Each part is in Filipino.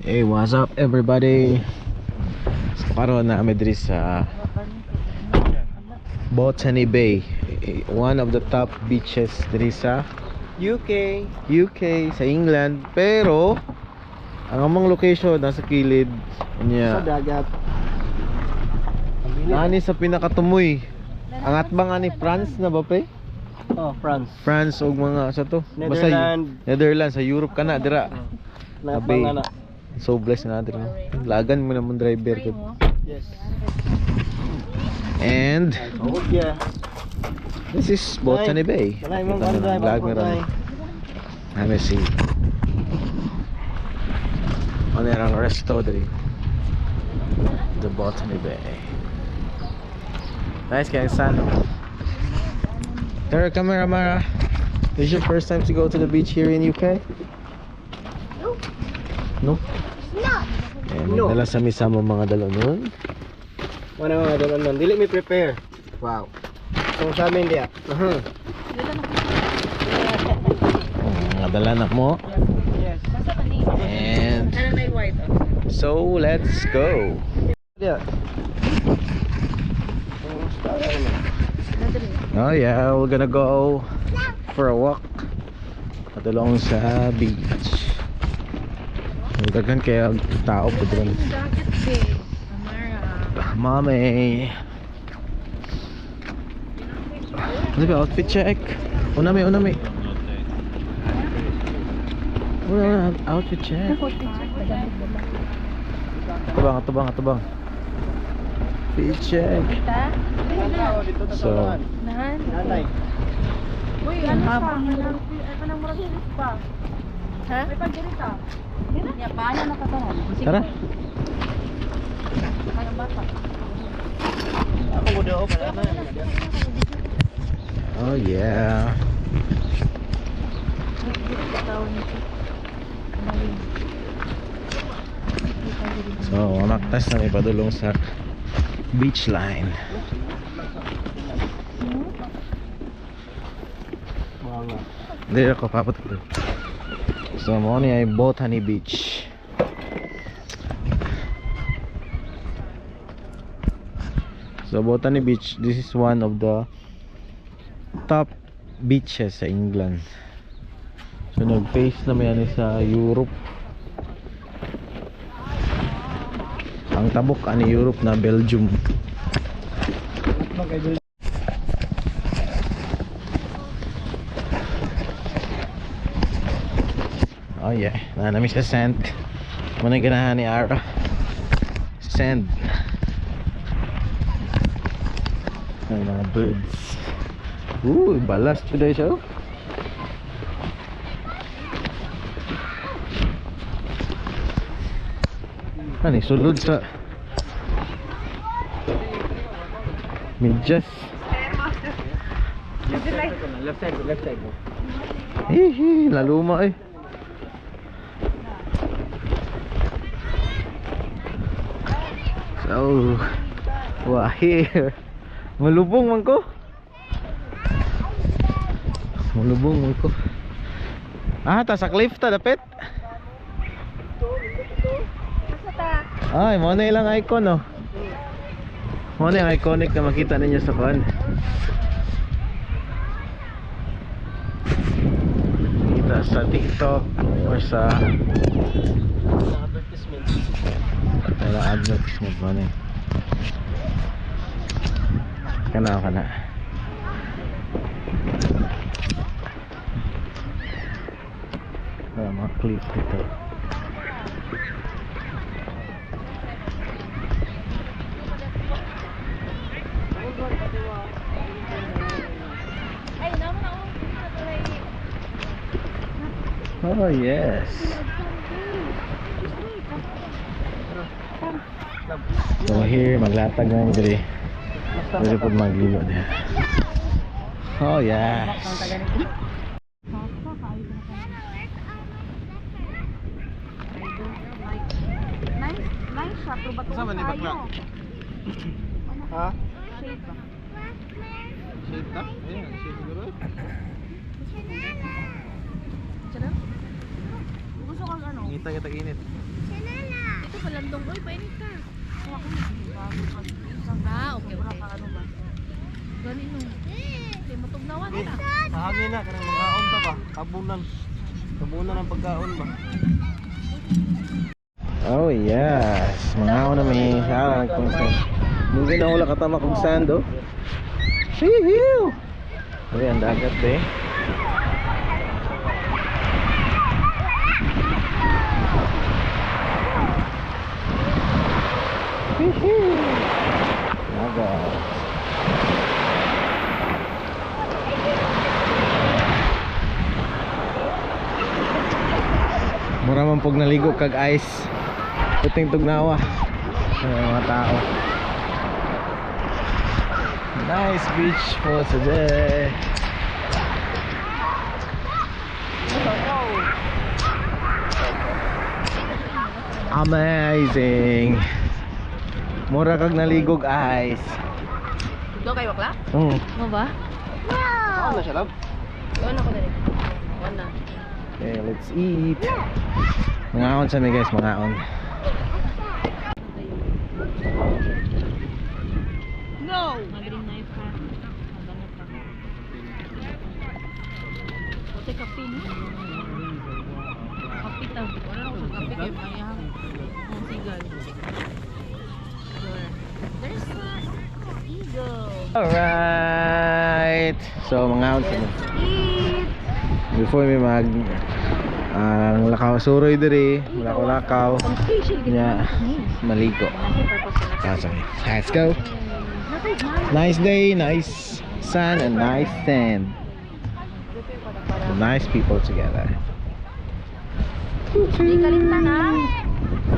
Hey, what's up everybody? So, karon na kami diri sa Botany Bay, one of the top beaches diri sa UK sa England. Pero ang among location nasa kilid niya. Sa dagat. Nani sa pinakatumoy. Ang atbang ani France na ba pre? Oh, France. France og mga sa to. Netherlands. Basta Netherlands sa Europe kana dira. Nabang na. So blessed na dira. Lagan mo na mong driver ko. Yes. And Oh, yeah. this is Botany Bay. Malay mo Kita na ng vlog na rin. Let me see. Ano yung resto diri? The Botany Bay. Nice guys, son. Tara, camera Mara. This is your first time to go to the beach here in UK? No? No. Dala sa misamo mga dalo nun. Ano mga doon nun? Dili mi prepare. Wow. So sa amin dia. Mga dala na mo. Yes. And so let's go. Dia. Oh yeah, we're gonna go for a walk along sa beach. Daghan kaya tao po doon. Mommy. Ano ba outfit check? Unami. Outfit check. Atubang. Fit check. So, Nanay. Uy, ano pa? Ano nang murag pa? Ha? May pagdirita. Ya, paano nakatanan? tara. Parang bata. Ako mo daw pala na. Oh yeah. So, maktas na may padulong sa beach line. Mga. Hindi ako papatok. So, mo ni ay Botany Beach. So, Botany Beach, this is one of the top beaches sa England. So, nag-face naman yan sa Europe. Ang tabok ani Europe na Belgium. Oh yeah, nanami sa sand. Muna ganahan ni Ara. Sand. Ay mga birds. Ooh, balas today siya. Ano, sulod sa medyas. Left side. Hihi, laluma eh. So, here. Malubong man ko. Ah, ta sa cliff ta dapit. Ay, mo na ilang icon oh. Mo na yung iconic na makita ninyo sa kan. Kita sa TikTok or sa Advertisement. advertisement mo na. Kana. Mga cliff dito. Oh yes. So here maglatag na diri. Diri pud maglilo niya. Oh yes. Nice shot, pero ba't Kasama ni bakla? Ha? Shade ba? Shade ta? Ayan, shade siguro. Sarap? Gusto kang ano? Ngita kita init. sa landong. Uy, painit ka. Okay. Ano ba? Gani no. Okay, matugnawan na. Mahangin na, kanang mga ta ba? Tabunan. Tabunan ang pagkaon ba? Oh yes, mga ako na may sarang kung saan. Mungkin na wala katama kung saan do. Hihiu! Uy, ang dagat eh. Hihiu! Dagat. Mura man pog naligo kag ice. Puting tugnawa. Mga tao. Nice beach for today. Amazing. Mura kag naligog ice. Do kay bakla? Mo ba? Saan na siya, love? Doon ako dali. Wala. Okay, let's eat. Mangaon sa mi guys, mangaon. No! Green knife ha. Mabangat ka. Ote kape no? Kape ta. Wala ako sa kape kay mayahang. Ang sigal. There's an eagle. Alright. So mangaon sa mi. Eat! Before mi mag ang lakaw suroy diri, lakaw-lakaw. Nya maligo. Let's go. Nice day, nice sun and nice sand. Nice people together. Di kalimtan ha.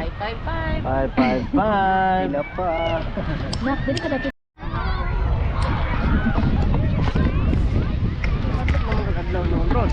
555. 555. Pila pa. Nak, dali ka dati. Adlaw noon ron.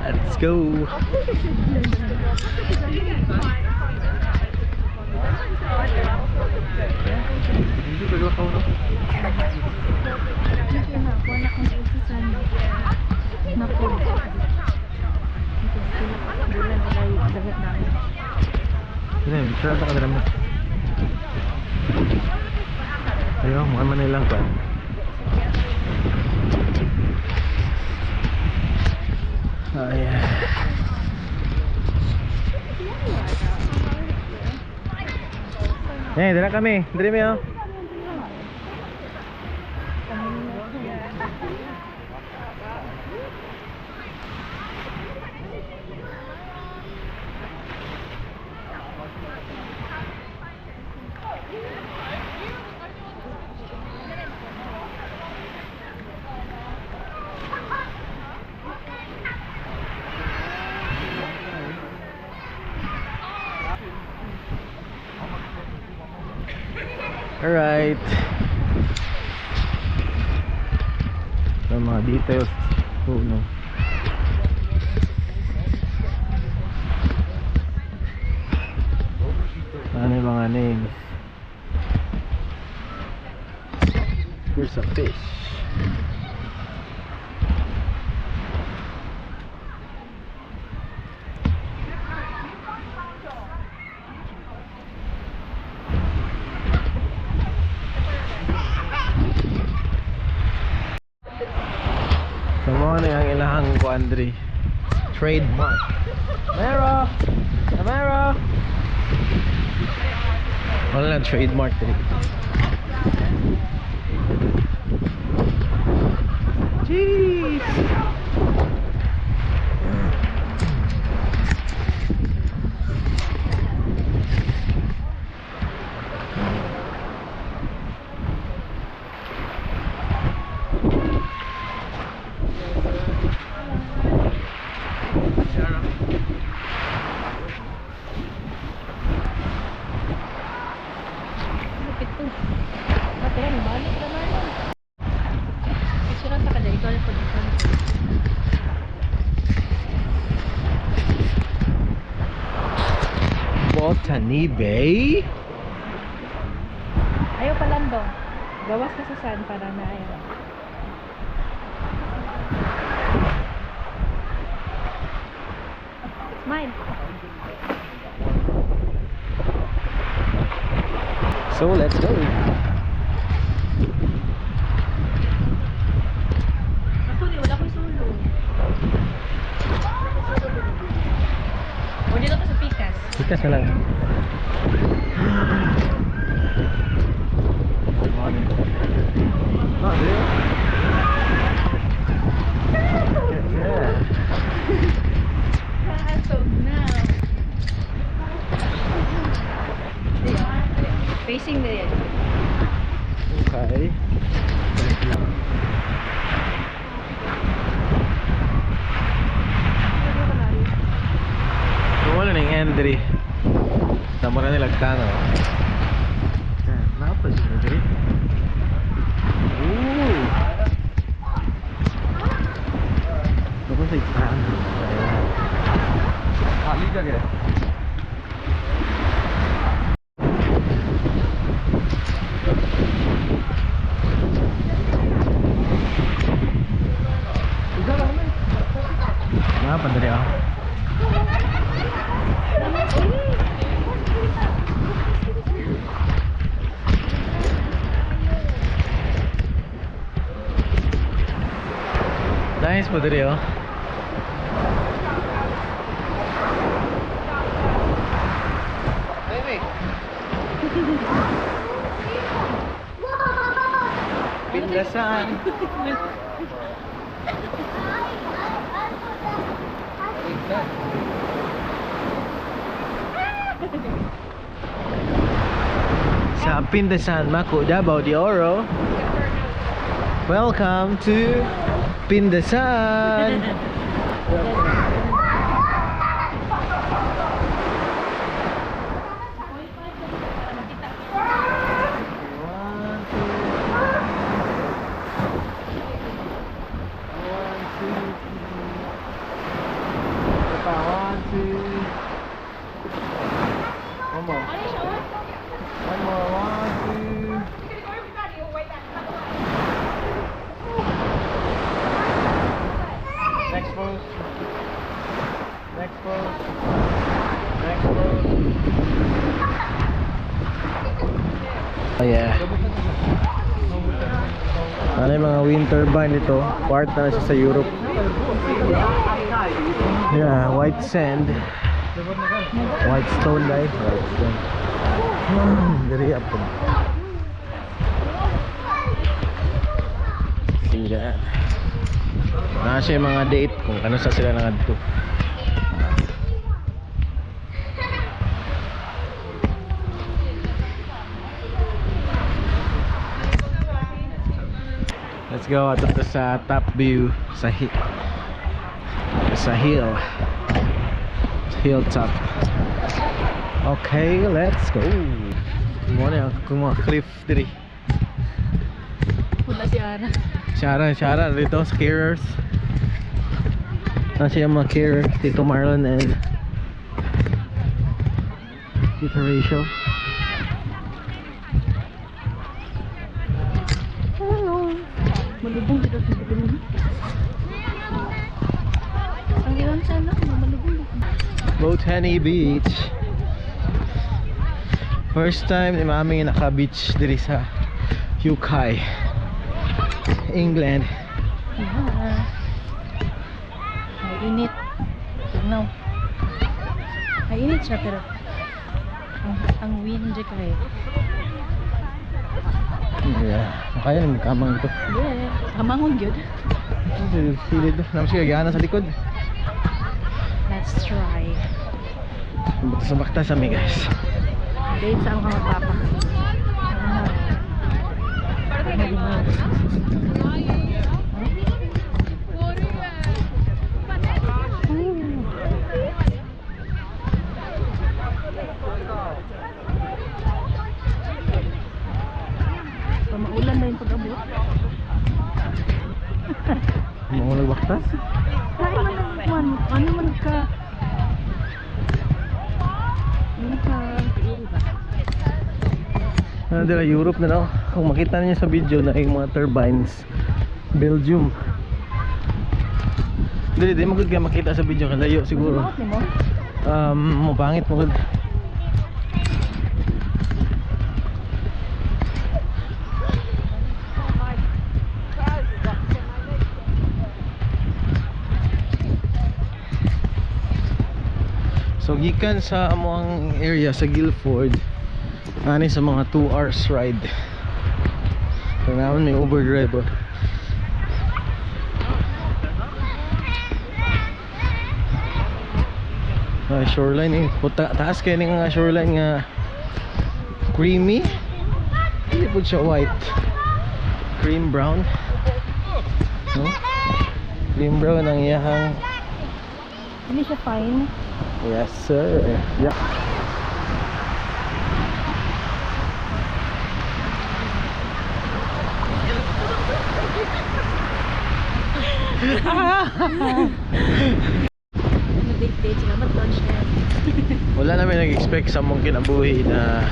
Let's go. Ayo, mukhang Manila pa. Oh yeah. Dala kami. Dali mo yun. Alright. Ito mga details. Oh no. Ano yung mga names? Here's a fish. Andre. Trademark. Mero! Mero! Wala lang, trademark dito. Jeez! Lupit to. Ate, ano, balik ka na lang. Picture ta ka dahil ikaw po dito. Botany Bay? Ayaw pa lang daw. Gawas ka sa sand para na ayaw. Smile. So let's go. Ako di, wala ko'y sulo. O dito ka sa Pikas. Ikas na lang. Oh, there. Yeah. Kasog na. Facing na yan. Okay. Wait lang. Wala na yung Andre. Tamura nila kano. Napa si Andre? Ooh. Ano sa itaan? Liga kaya. Napa dari ah? Nice po dari oh. Pindasan. Sa Pindasan, Mako, Davao de Oro. Welcome to Pindasan. One more. One more. 1, 2. Next pose. Next pose. Next pose. Oh yeah. Ano yung mga wind turbine ito? Part na siya sa Europe. Yeah, white sand. White stone life. White stone. Dari apa? Tingnan. Nasa yung mga date kung ano sa sila nangadto. Let's go ato sa top view sa hill. Hilltop. Okay, let's go. Muna yung mga cliff diri. Wala si Ara. Shara dito sa carriers. Nasa yung mga carrier, Tito Marlon and Tito Rachel. Hello. Malubong dito sa dito. Ang iwan sana, malubong dito. Botany Beach. First time ni Mami naka-beach diri sa UK, England. tanaw. Ay, init siya pero ang wind dyan kaya. Yeah. Kaya naman kamang ito. Yeah, kamangon yun. Silid. Naman siya gana sa likod. Let's try. Buto sa bakta sa mi guys. Date saan ka magpapa? Maulan na yung pag-abot. Mga nagbaktas. Lain man ano man ka? Dila Europe na no. Kung makita niyo sa video na yung mga turbines Belgium. Dili magud ka makita sa video kan layo siguro. Mapangit magud. So gikan sa among area sa Guildford ani sa mga 2 hours ride. So naman may overdrive ba. Shoreline eh. Puta, taas kayo nga shoreline nga creamy. Hindi po siya white. Cream brown. No? Cream brown ang iyahang. Hindi siya fine. Yes sir. Yeah. Nag-dictate sila matron siya. Wala namin nag-expect sa mong kinabuhi na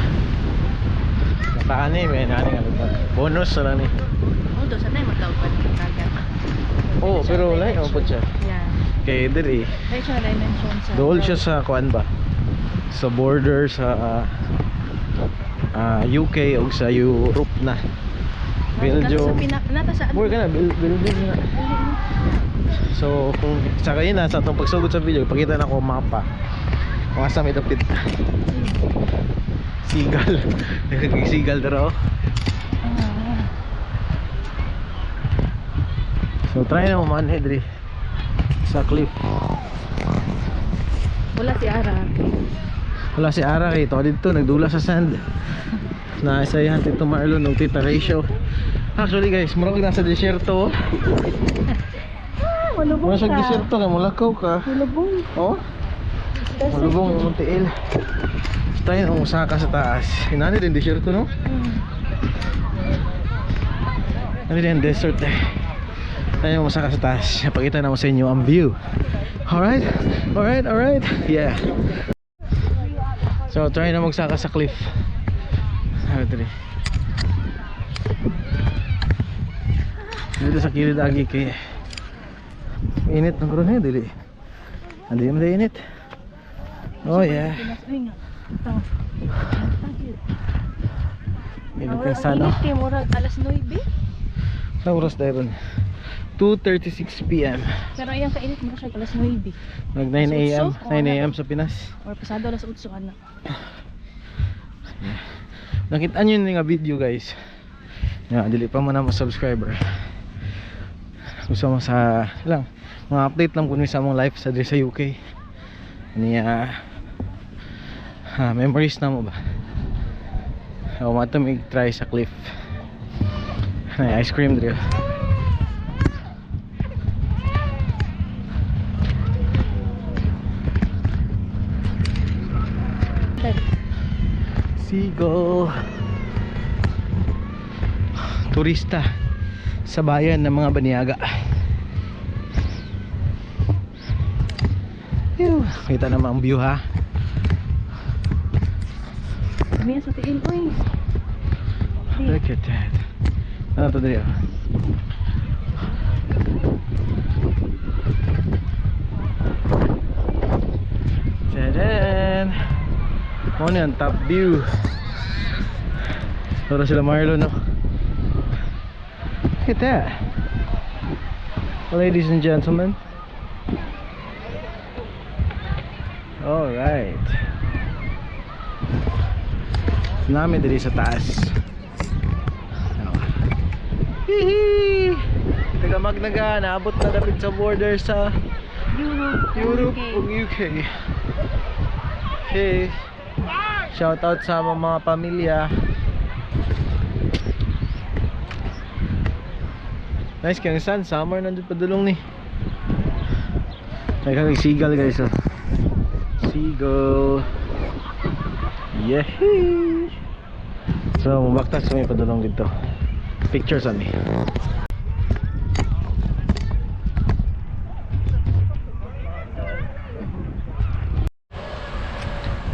nakaani may nani nga lugar. Bonus na lang ni. Although sana yung matawag pa ng kagat. Oh, pero lain mo po siya. Yeah. Kay diri. Kaya siya dimension sa... Dool siya sa kuan ba? Sa border sa UK o sa Europe na. Belgium. Nata sa... More ka na, Belgium na. So, kung sa kayo na, sa itong pagsugod sa video, pakita na ko mapa. Kung asa may tapit. Seagull. Seagull daro. So, try na mo manhe diri sa cliff. Wala si Ara. Wala si Ara kay ito dito nagdula sa sand. Naisayahan Tito Marlon ng Tita Ratio. Actually guys, murag nasa desierto. Malubong Nasa desierto ka, mulakaw ka. Malubong. Oh? Malubong yung tiil. Tayo ang usaha ka sa taas. Hinani din desierto no? Ano din desert eh. Tayo ang usaha ka sa taas. Pakita na mo sa inyo ang view. Alright? Alright, alright. Yeah. So try na magsaka sa cliff. Dito sa kilid agi kay init ng karon dili. Andi mo init. Oh yeah. Init kay sana. Init murag alas 9. Sa oras dayron. 2:36 PM. Pero ayang kainit mo siya alas 9. Nag 9 AM, 9 AM sa Pinas. Or pasado alas 8 ka na. Nakita nyo yung nga video guys. Yeah, dili pa mo na subscriber. Gusto mo sa lang mga update lang kuno sa among life sa diri sa UK. Niya memories na mo ba? O mato mig try sa cliff. Ay, ice cream diri. Seagull. Turista sa bayan ng mga Baniaga. Kita naman ang view ha. Kami sa tiil oy. Look at that. Ano to dito? Tadaan. Ano yan? Top view. Tara sila Marlon no? Look at that. Ladies and gentlemen. Alright. Namin diri sa taas. Hihi! Taga Magnaga, naabot na dapat sa border sa Europe ug UK. Okay. Shout out sa mga pamilya. Nice kang sun, summer nandun padulong ni. Ay kag seagull guys oh. Seagull. Yehey. So mabaktas kami padulong dito. Pictures ani.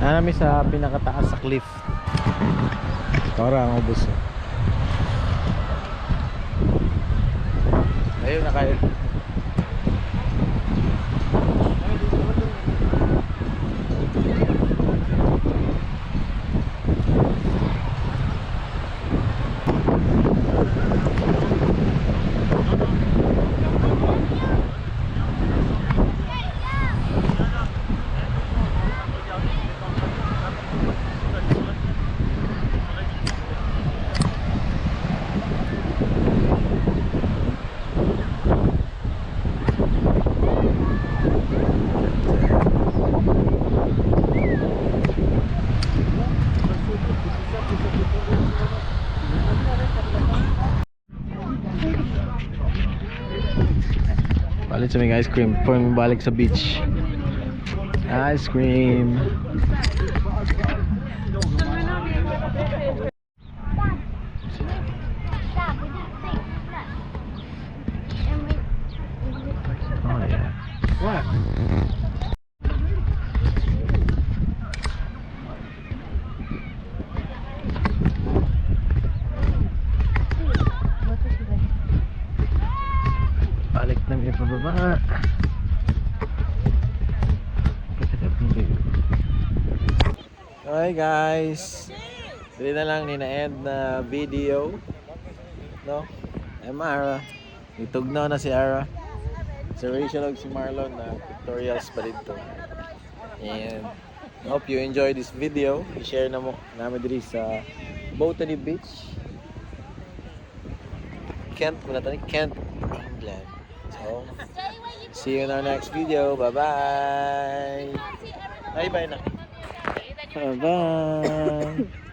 Nami sa pinakataas sa cliff. Parang ubos. Ayun na kayo. Balik sa mga ice cream before may balik sa beach. Ice cream. Oh yeah. What? Balik na may pababa. Okay guys, dito na lang nina-end na video, no? I'm Ara, itugnaw na si Ara. Si Rachel ug si Marlon na tutorials pa dito. And I hope you enjoy this video. I-share na mo namin dito sa Botany Beach, Kent, Kent, England. So, see you in our next video. Bye-bye. Bye-bye na. Bye-bye.